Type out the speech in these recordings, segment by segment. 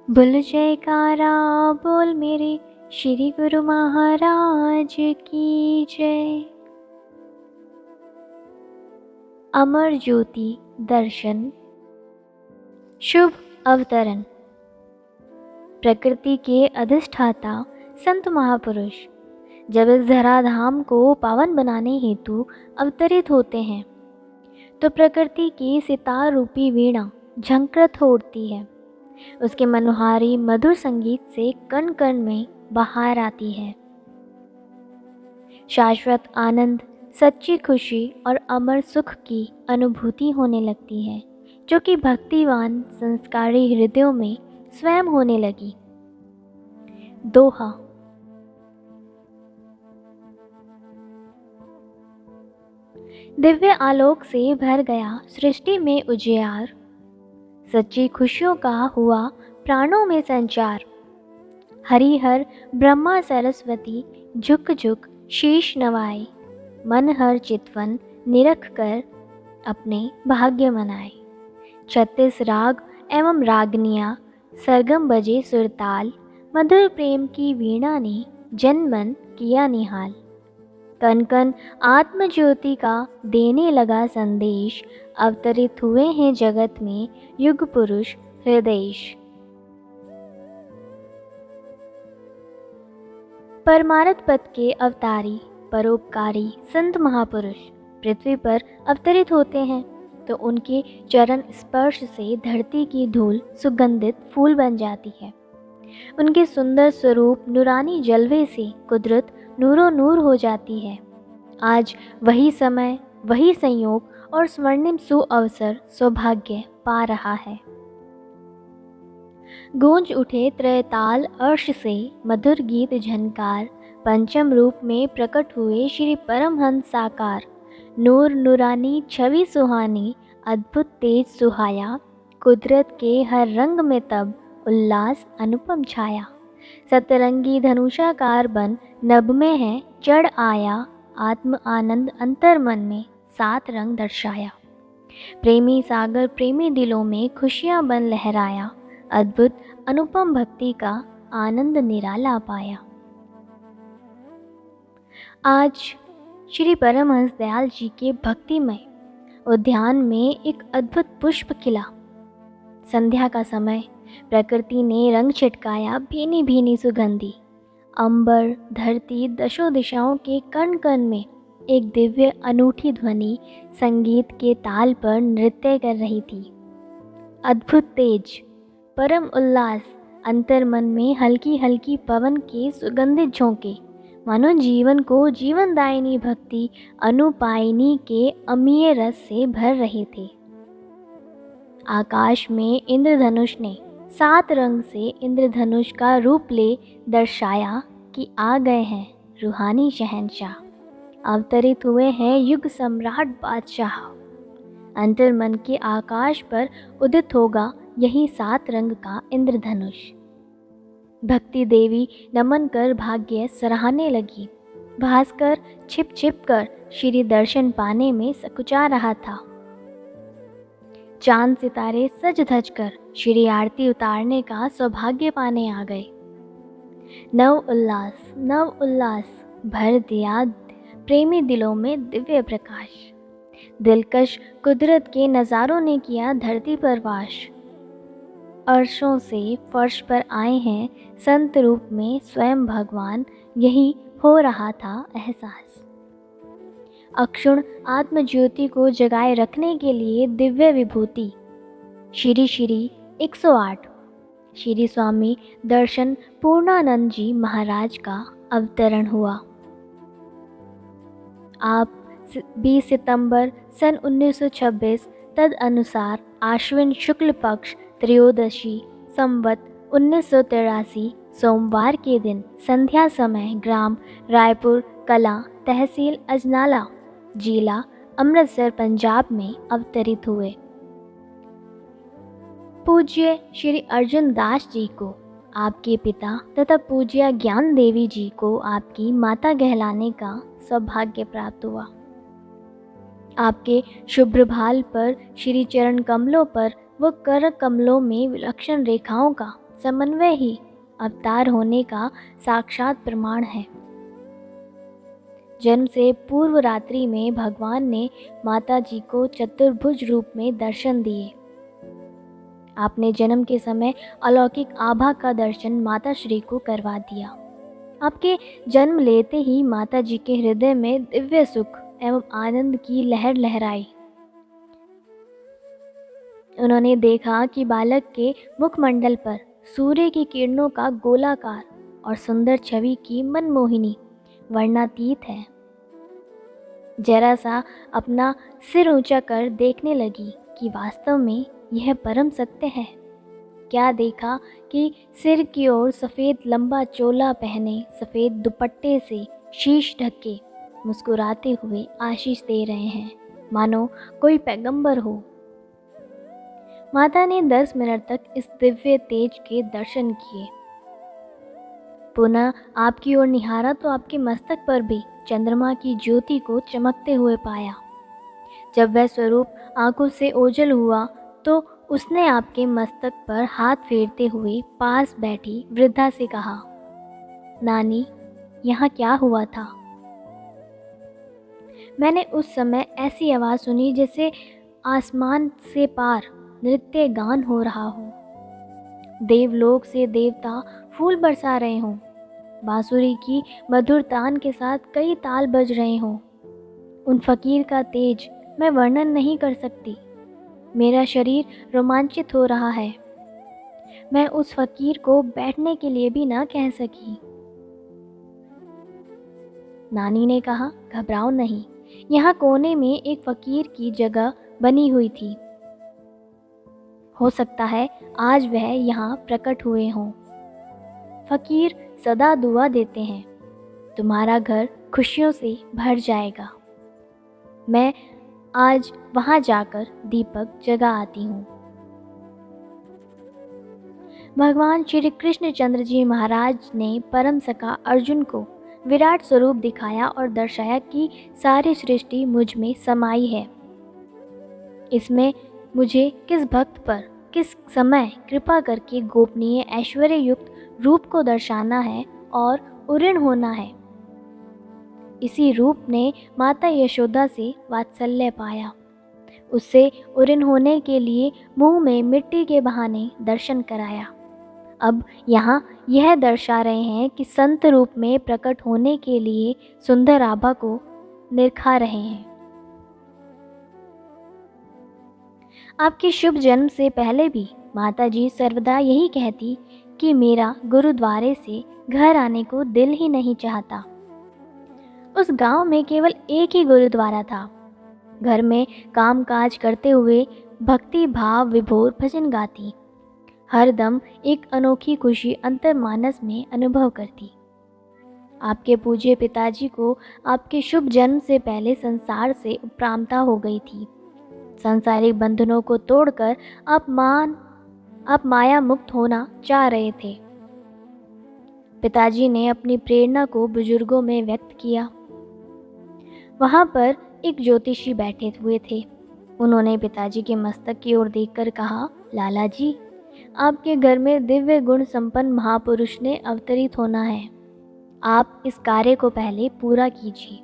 बोल जयकारा बोल मेरे श्री गुरु महाराज की जय। अमर ज्योति दर्शन शुभ अवतरण। प्रकृति के अधिष्ठाता संत महापुरुष जब इस धराधाम को पावन बनाने हेतु अवतरित होते हैं तो प्रकृति की सितार रूपी वीणा झंकृत हो उठती है। उसके मनोहारी मधुर संगीत से कण कण में बहार आती है। शाश्वत आनंद, सच्ची खुशी और अमर सुख की अनुभूति होने लगती है, जो कि भक्तिवान संस्कारी हृदयों में स्वयं होने लगी। दोहा। दिव्य आलोक से भर गया सृष्टि में उजियार, सच्ची खुशियों का हुआ प्राणों में संचार। हरिहर ब्रह्मा सरस्वती झुक झुक शीश नवाए, मन हर चितवन निरख कर अपने भाग्य मनाए। 36 राग एवं रागनियाँ सरगम बजे सुरताल, मधुर प्रेम की वीणा ने जन मन किया निहाल। कन कन आत्म ज्योति का देने लगा संदेश, अवतरित हुए हैं जगत में युग पुरुष हृदयेश। परमार्थ पद के अवतारी परोपकारी संत महापुरुष पृथ्वी पर अवतरित होते हैं तो उनके चरण स्पर्श से धरती की धूल सुगंधित फूल बन जाती है। उनके सुंदर स्वरूप नूरानी जलवे से कुदरत नूरो नूर हो जाती है। आज वही समय, वही संयोग और स्वर्णिम सुअवसर सौभाग्य पा रहा है। गूंज उठे त्रयताल अर्श से मधुर गीत झनकार, पंचम रूप में प्रकट हुए श्री परमहंस साकार। नूर नूरानी छवि सुहानी, अद्भुत तेज सुहाया, कुदरत के हर रंग में तब उल्लास अनुपम छाया। सतरंगी धनुषाकार बन नभ में है चढ़ आया, आत्म आनंद अंतर मन में 7 रंग दर्शाया। प्रेमी सागर प्रेमी दिलों में खुशियां बन लहराया, अद्भुत अनुपम भक्ति का आनंद निराला पाया। आज श्री परमहंस दयाल जी के भक्तिमय उद्यान में एक अद्भुत पुष्प खिला। संध्या का समय, प्रकृति ने रंग छिटकाया भीनी भीनी सुगंधी। अंबर धरती दशों दिशाओं के कण कण में एक दिव्य अनूठी ध्वनि संगीत के ताल पर नृत्य कर रही थी। अद्भुत तेज, परम उल्लास, अंतर मन में हल्की हल्की पवन के सुगंधित झोंके मानो जीवन को जीवनदायिनी भक्ति अनुपायिनी के अमीय रस से भर रहे थे। आकाश में इंद्रधनुष ने 7 रंग से इंद्रधनुष का रूप ले दर्शाया कि आ गए हैं रूहानी शहंशाह, अवतरित हुए हैं युग सम्राट बादशाह। अंतर मन के आकाश पर उदित होगा यही 7 रंग का इंद्रधनुष। भक्ति देवी नमन कर भाग्य सराहने लगी। भास्कर छिप छिप कर श्री दर्शन पाने में सकुचा रहा था। चांद सितारे सज धज कर श्री आरती उतारने का सौभाग्य पाने आ गए। नव उल्लास भर दिया प्रेमी दिलों में दिव्य प्रकाश। दिलकश कुदरत के नज़ारों ने किया धरती पर वास। अर्शों से फर्श पर आए हैं संत रूप में स्वयं भगवान, यही हो रहा था एहसास। अक्षुण आत्म ज्योति को जगाए रखने के लिए दिव्य विभूति श्री श्री 108 श्री स्वामी दर्शन पूर्णानंद जी महाराज का अवतरण हुआ। आप 20 सितंबर सन 1926 तद अनुसार आश्विन शुक्ल पक्ष त्रयोदशी संवत 1983 सोमवार के दिन संध्या समय ग्राम रायपुर कला तहसील अजनाला जिला अमृतसर पंजाब में अवतरित हुए। पूज्य श्री अर्जुन दास जी को आपके पिता तथा पूज्य ज्ञान देवी जी को आपकी माता कहलाने का सौभाग्य प्राप्त हुआ। आपके शुभ्र भाल पर श्री चरण कमलों पर व कर कमलों में विलक्षण रेखाओं का समन्वय ही अवतार होने का साक्षात प्रमाण है। जन्म से पूर्व रात्रि में भगवान ने माता जी को चतुर्भुज रूप में दर्शन दिए। आपने जन्म के समय अलौकिक आभा का दर्शन माता श्री को करवा दिया। आपके जन्म लेते ही माता जी के हृदय में दिव्य सुख एवं आनंद की लहर लहराई। उन्होंने देखा कि बालक के मुखमंडल पर सूर्य की किरणों का गोलाकार और सुंदर छवि की मनमोहिनी वर्णातीत है। जरा सा अपना सिर ऊंचा कर देखने लगी कि वास्तव में यह परम सत्य है। क्या देखा कि सिर की ओर सफ़ेद लंबा चोला पहने सफ़ेद दुपट्टे से शीश ढके मुस्कुराते हुए आशीष दे रहे हैं, मानो कोई पैगंबर हो। माता ने 10 मिनट तक इस दिव्य तेज के दर्शन किए। पुनः आपकी ओर निहारा तो आपके मस्तक पर भी चंद्रमा की ज्योति को चमकते हुए पाया। जब वह स्वरूप आंखों से ओझल हुआ तो उसने आपके मस्तक पर हाथ फेरते हुए पास बैठी वृद्धा से कहा, नानी, यहाँ क्या हुआ था? मैंने उस समय ऐसी आवाज़ सुनी जैसे आसमान से पार नृत्य गान हो रहा हो, देवलोक से देवता फूल बरसा रहे हों, बांसुरी की मधुर तान के साथ कई ताल बज रहे हों। उन फकीर का तेज मैं वर्णन नहीं कर सकती। मेरा शरीर रोमांचित हो रहा है। मैं उस फकीर को बैठने के लिए भी ना कह सकी। नानी ने कहा, घबराओ नहीं, यहाँ कोने में एक फकीर की जगह बनी हुई थी। हो सकता है आज वह यहाँ प्रकट हुए हों। फकीर सदा दुआ देते हैं, तुम्हारा घर खुशियों से भर जाएगा। मैं आज वहाँ जाकर दीपक जगा आती हूँ। भगवान श्री कृष्णचंद्र जी महाराज ने परम सखा अर्जुन को विराट स्वरूप दिखाया और दर्शाया कि सारी सृष्टि मुझ में समाई है। इसमें मुझे किस भक्त पर किस समय कृपा करके गोपनीय ऐश्वर्य युक्त रूप को दर्शाना है और उऋण होना है। इसी रूप ने माता यशोदा से वात्सल्य पाया। उससे उऋण होने के लिए मुंह में मिट्टी के बहाने दर्शन कराया। अब यहाँ यह दर्शा रहे हैं कि संत रूप में प्रकट होने के लिए सुंदर आभा को निरखा रहे हैं। आपके शुभ जन्म से पहले भी माता जी सर्वदा यही कहती कि मेरा गुरुद्वारे से घर आने को दिल ही नहीं चाहता। उस गांव में केवल एक ही गुरुद्वारा था। घर में काम काज करते हुए भक्ति भाव विभोर भजन गाती, हर दम एक अनोखी खुशी अंतर्मानस में अनुभव करती। आपके पूज्य पिताजी को आपके शुभ जन्म से पहले संसार से उपरामता हो गई थी। सांसारिक बंधनों को तोड़कर आप माया मुक्त होना चाह रहे थे। पिताजी ने अपनी प्रेरणा को बुजुर्गों में व्यक्त किया। वहाँ पर एक ज्योतिषी बैठे हुए थे। उन्होंने पिताजी के मस्तक की ओर देखकर कहा, लाला जी, आपके घर में दिव्य गुण संपन्न महापुरुष ने अवतरित होना है। आप इस कार्य को पहले पूरा कीजिए।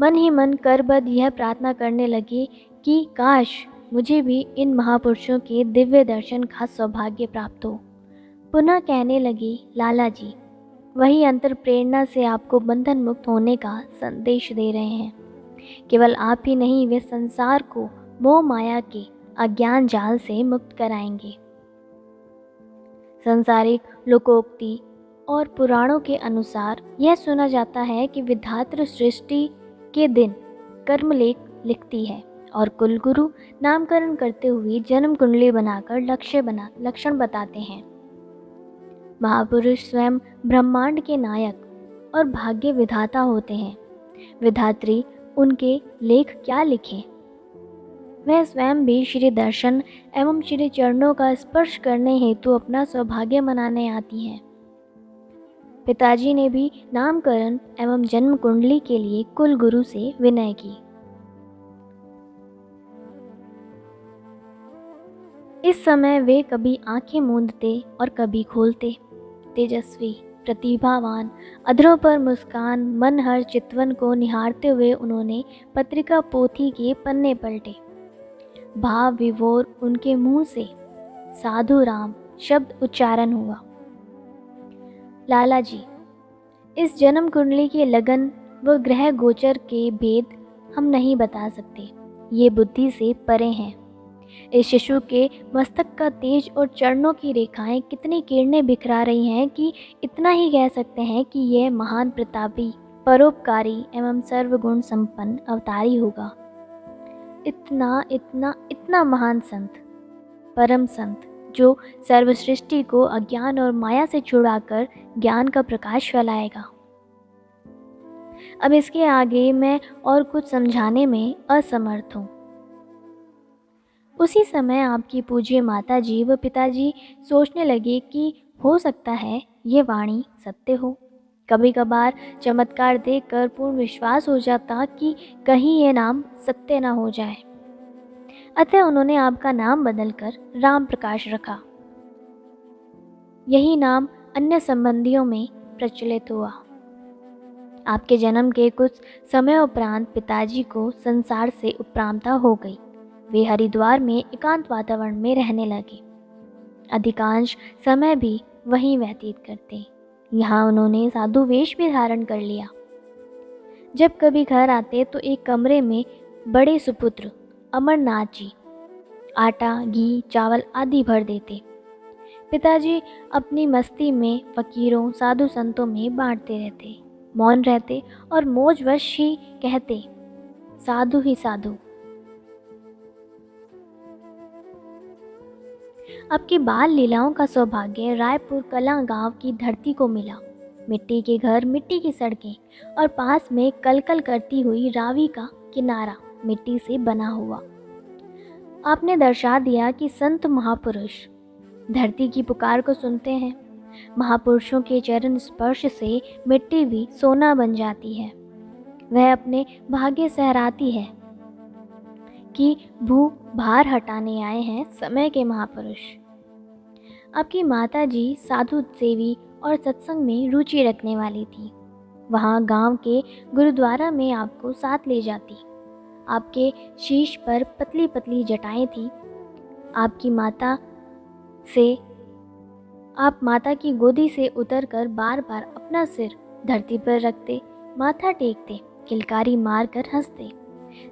मन ही मन करबद्ध यह प्रार्थना करने लगे कि काश मुझे भी इन महापुरुषों के दिव्य दर्शन का सौभाग्य प्राप्त हो। पुनः कहने लगे, लाला जी, वही अंतर प्रेरणा से आपको बंधन मुक्त होने का संदेश दे रहे हैं। केवल आप ही नहीं, वे संसार को मोह माया के अज्ञान जाल से मुक्त कराएंगे। सांसारिक लोकोक्ति और पुराणों के अनुसार यह सुना जाता है कि विधात्र सृष्टि के दिन कर्मलेख लिखती है और कुलगुरु नामकरण करते हुए जन्म कुंडली बनाकर लक्षण बताते हैं। महापुरुष स्वयं ब्रह्मांड के नायक और भाग्य विधाता होते हैं। विधात्री उनके लेख क्या लिखें? वह स्वयं भी श्री दर्शन एवं श्री चरणों का स्पर्श करने हेतु अपना सौभाग्य मनाने आती हैं। पिताजी ने भी नामकरण एवं जन्म कुंडली के लिए कुल गुरु से विनय की। इस समय वे कभी आंखें मूंदते और कभी खोलते। तेजस्वी, प्रतिभावान, अधरों पर मुस्कान, मन हर चितवन को निहारते हुए उन्होंने पत्रिका पोथी के पन्ने पलटे। भाव विभोर उनके मुंह से साधु राम शब्द उच्चारण हुआ। लाला जी, इस जन्म कुंडली के लगन व ग्रह गोचर के भेद हम नहीं बता सकते, ये बुद्धि से परे हैं। इस शिशु के मस्तक का तेज और चरणों की रेखाएं कितनी किरणें बिखरा रही हैं कि इतना ही कह सकते हैं कि यह महान प्रतापी, परोपकारी एवं सर्वगुण संपन्न अवतारी होगा। इतना इतना इतना महान संत, परम संत, जो सर्व सृष्टि को अज्ञान और माया से छुड़ाकर ज्ञान का प्रकाश फैलाएगा। अब इसके आगे मैं और कुछ समझाने में असमर्थ हूँ। उसी समय आपकी पूज्य माता जी व पिताजी सोचने लगे कि हो सकता है ये वाणी सत्य हो। कभी कभार चमत्कार देखकर पूर्ण विश्वास हो जाता कि कहीं ये नाम सत्य न हो जाए। अतः उन्होंने आपका नाम बदलकर राम प्रकाश रखा। यही नाम अन्य संबंधियों में प्रचलित हुआ। आपके जन्म के कुछ समय उपरांत पिताजी को संसार से उपरामता हो गई। वे हरिद्वार में एकांत वातावरण में रहने लगे। अधिकांश समय भी वहीं व्यतीत करते। यहाँ उन्होंने साधु वेश भी धारण कर लिया। जब कभी घर आते तो एक कमरे में बड़े सुपुत्र अमरनाथ जी आटा, घी, चावल आदि भर देते। पिताजी अपनी मस्ती में फकीरों, साधु संतों में बांटते रहते, मौन रहते और मौजवश ही कहते, साधु ही साधु। आपकी बाल लीलाओं का सौभाग्य रायपुर कला गांव की धरती को मिला। मिट्टी के घर, मिट्टी की सड़कें और पास में कलकल करती हुई रावी का किनारा मिट्टी से बना हुआ। आपने दर्शा दिया कि संत महापुरुष धरती की पुकार को सुनते हैं। महापुरुषों के चरण स्पर्श से मिट्टी भी सोना बन जाती है। वह अपने भाग्य सहराती है कि भू भार हटाने आए हैं समय के महापुरुष। आपकी माता जी साधु सेवी और सत्संग में रुचि रखने वाली थी। वहाँ गांव के गुरुद्वारा में आपको साथ ले जाती। आपके शीश पर पतली पतली जटाएं थी। आप माता की गोदी से उतरकर बार बार अपना सिर धरती पर रखते, माथा टेकते, किलकारी मारकर हंसते।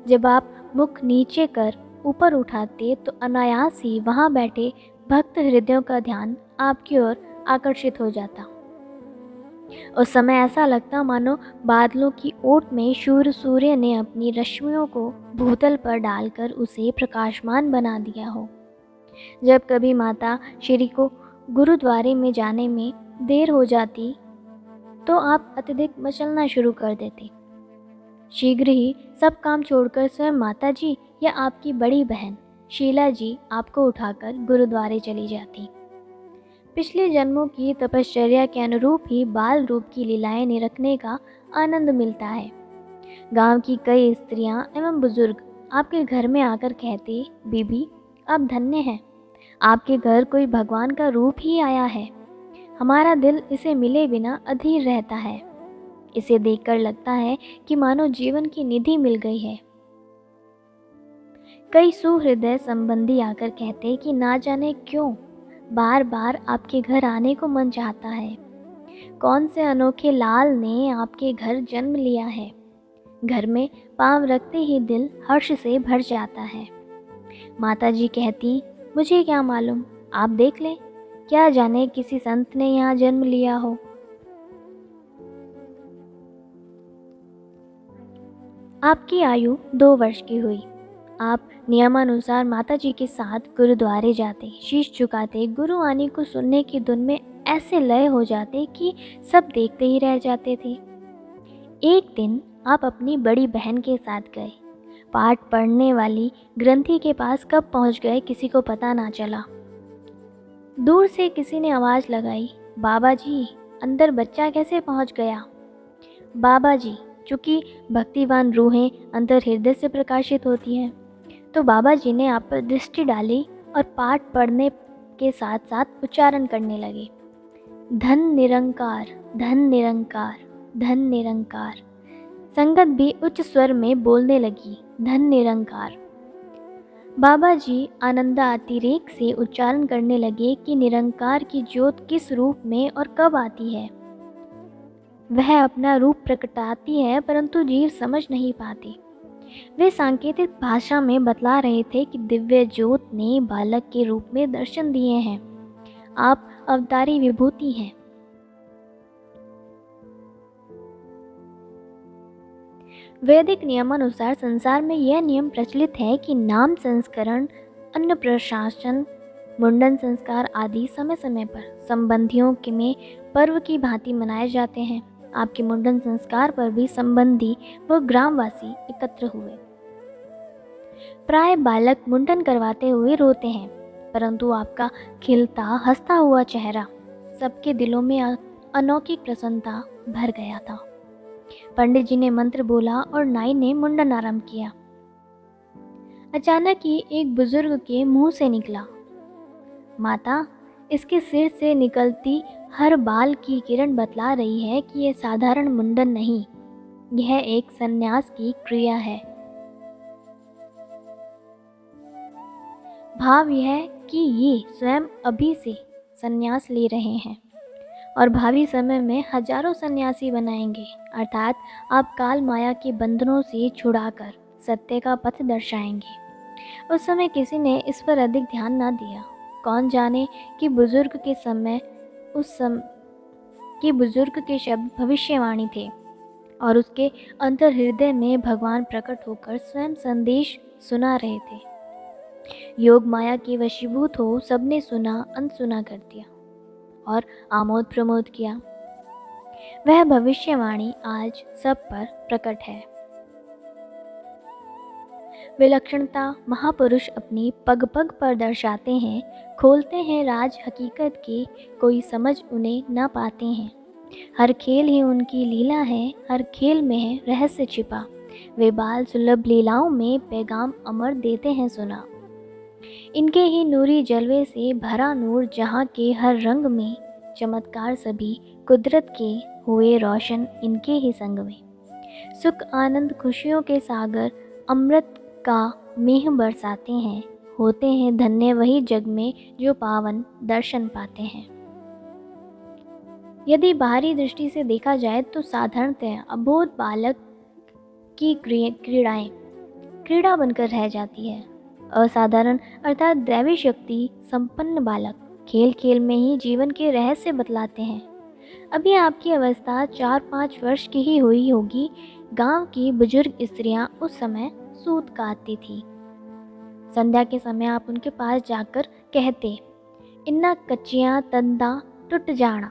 जब आप मुख नीचे कर ऊपर उठाते तो अनायास ही वहाँ बैठे भक्त हृदयों का ध्यान आपकी ओर आकर्षित हो जाता। उस समय ऐसा लगता मानो बादलों की ओट में सूर्य ने अपनी रश्मियों को भूतल पर डालकर उसे प्रकाशमान बना दिया हो। जब कभी माता श्री को गुरुद्वारे में जाने में देर हो जाती तो आप अत्यधिक मचलना शुरू कर देते। शीघ्र ही सब काम छोड़कर स्वयं माता जी या आपकी बड़ी बहन शीला जी आपको उठाकर गुरुद्वारे चली जाती। पिछले जन्मों की तपश्चर्या के अनुरूप ही बाल रूप की लीलाएं निरखने का आनंद मिलता है। गांव की कई स्त्रियां एवं बुजुर्ग आपके घर में आकर कहते, बीबी आप धन्य हैं, आपके घर कोई भगवान का रूप ही आया है। हमारा दिल इसे मिले बिना अधीर रहता है। इसे देखकर लगता है कि मानो जीवन की निधि मिल गई है। कई सुहृदय संबंधी आकर कहते कि ना जाने क्यों बार बार आपके घर आने को मन चाहता है। कौन से अनोखे लाल ने आपके घर जन्म लिया है। घर में पांव रखते ही दिल हर्ष से भर जाता है। माता जी कहती, मुझे क्या मालूम, आप देख लें, क्या जाने किसी संत ने यहाँ जन्म लिया हो। आपकी आयु 2 वर्ष की हुई। आप नियमानुसार माता जी के साथ गुरुद्वारे जाते, शीश झुकाते, गुरुवाणी को सुनने की धुन में ऐसे लय हो जाते कि सब देखते ही रह जाते थे। एक दिन आप अपनी बड़ी बहन के साथ गए। पाठ पढ़ने वाली ग्रंथी के पास कब पहुंच गए किसी को पता ना चला। दूर से किसी ने आवाज़ लगाई, बाबा जी अंदर बच्चा कैसे पहुंच गया। बाबा जी, चूँकि भक्तिवान रूहें अंतर हृदय से प्रकाशित होती हैं, तो बाबा जी ने आप पर दृष्टि डाली और पाठ पढ़ने के साथ साथ उच्चारण करने लगे। धन निरंकार, धन निरंकार, धन निरंकार। संगत भी उच्च स्वर में बोलने लगी, धन निरंकार। बाबा जी आनंदातिरेक से उच्चारण करने लगे कि निरंकार की ज्योत किस रूप में और कब आती है। वह अपना रूप प्रकटाती है परंतु जीव समझ नहीं पाती। वे सांकेतिक भाषा में बतला रहे थे कि दिव्य ज्योत ने बालक के रूप में दर्शन दिए हैं। आप अवतारी विभूति हैं। वैदिक नियमानुसार संसार में यह नियम प्रचलित है कि नाम संस्करण, अन्न प्रशासन, मुंडन संस्कार आदि समय समय पर संबंधियों के में पर्व की भांति मनाए जाते हैं। आपके मुंडन संस्कार पर भी संबंधी व ग्रामवासी एकत्र हुए। प्राय बालक मुंडन करवाते हुए रोते हैं, परंतु आपका खिलता हंसता हुआ चेहरा सबके दिलों में अनोखी प्रसन्नता भर गया था। पंडित जी ने मंत्र बोला और नाई ने मुंडन आरंभ किया। अचानक ही एक बुजुर्ग के मुंह से निकला, माता, इसके सिर से निकलती हर बाल की किरण बतला रही है कि यह साधारण मुंडन नहीं, यह एक संन्यास की क्रिया है। भाव यह कि ये स्वयं अभी से संन्यास ले रहे हैं और भावी समय में हजारों सन्यासी बनाएंगे, अर्थात आप काल माया के बंधनों से छुड़ाकर सत्य का पथ दर्शाएंगे। उस समय किसी ने इस पर अधिक ध्यान न दिया। कौन जाने कि बुजुर्ग के शब्द भविष्यवाणी थे और उसके अंतर हृदय में भगवान प्रकट होकर स्वयं संदेश सुना रहे थे। योग माया के वशीभूत हो सबने सुना, अनसुना कर दिया और आमोद प्रमोद किया। वह भविष्यवाणी आज सब पर प्रकट है। विलक्षणता महापुरुष अपनी पग पग पर दर्शाते हैं, खोलते हैं राज हकीकत के, कोई समझ उन्हें न पाते हैं। हर खेल ही उनकी लीला है, हर खेल में है रहस्य छिपा। वे बाल सुलभ लीलाओं में पैगाम अमर देते हैं सुना। इनके ही नूरी जलवे से भरा नूर जहाँ के हर रंग में, चमत्कार सभी कुदरत के हुए रोशन इनके ही संग में। सुख आनंद खुशियों के सागर अमृत का मेह बरसाते हैं, होते हैं धन्य वही जग में जो पावन दर्शन पाते हैं। यदि बाहरी दृष्टि से देखा जाए तो साधारणतः अबोध बालक की क्रीड़ाएं क्रीड़ा बनकर रह जाती है। असाधारण अर्थात दैवी शक्ति संपन्न बालक खेल खेल में ही जीवन के रहस्य बतलाते हैं। अभी आपकी अवस्था 4-5 वर्ष की ही हुई होगी। गांव की बुजुर्ग स्त्रियां उस समय सूत काटती थी। संध्या के समय आप उनके पास जाकर कहते, इन्ना कच्चियां तंदा टूट जाना।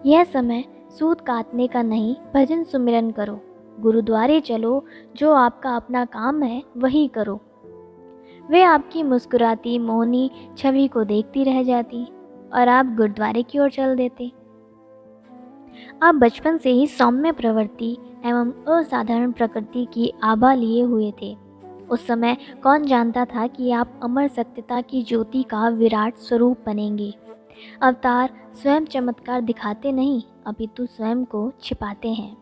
यह समय सूत काटने का नहीं, भजन सुमिरन करो, गुरुद्वारे चलो, जो आपका अपना काम है वही करो। वे आपकी मुस्कुराती मोहनी छवि को देखती रह जाती और आप गुरुद्वारे की ओर चल देते। आप बचपन से ही सौम्य प्रवृत्ति एवं असाधारण प्रकृति की आभा लिए हुए थे। उस समय कौन जानता था कि आप अमर सत्यता की ज्योति का विराट स्वरूप बनेंगे। अवतार स्वयं चमत्कार दिखाते नहीं, अपितु स्वयं को छिपाते हैं।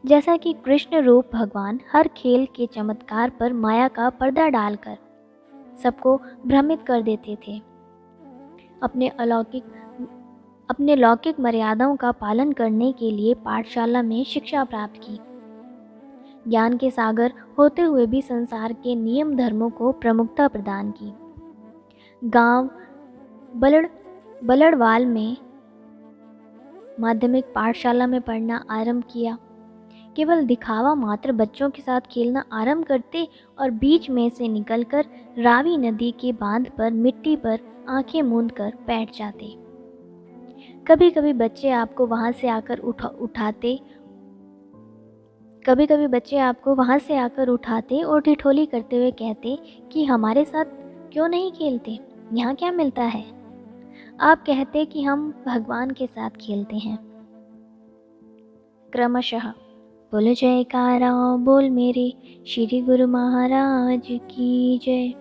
जैसा कि कृष्ण रूप भगवान हर खेल के चमत्कार पर माया का पर्दा डालकर सबको भ्रमित कर देते थे। अपने लौकिक मर्यादाओं का पालन करने के लिए पाठशाला में शिक्षा प्राप्त की। ज्ञान के सागर होते हुए भी संसार के नियम धर्मों को प्रमुखता प्रदान की। गांव बलड़वाल में माध्यमिक पाठशाला में पढ़ना आरंभ किया। केवल दिखावा मात्र बच्चों के साथ खेलना आरंभ करते और बीच में से निकलकर रावी नदी के बांध पर मिट्टी पर आंखें मूंद कर बैठ जाते। कभी कभी बच्चे आपको वहां से आकर उठाते और ठिठोली करते हुए कहते कि हमारे साथ क्यों नहीं खेलते, यहाँ क्या मिलता है। आप कहते कि हम भगवान के साथ खेलते हैं। क्रमशः बोलो जयकारा बोल मेरे श्री गुरु महाराज की जय।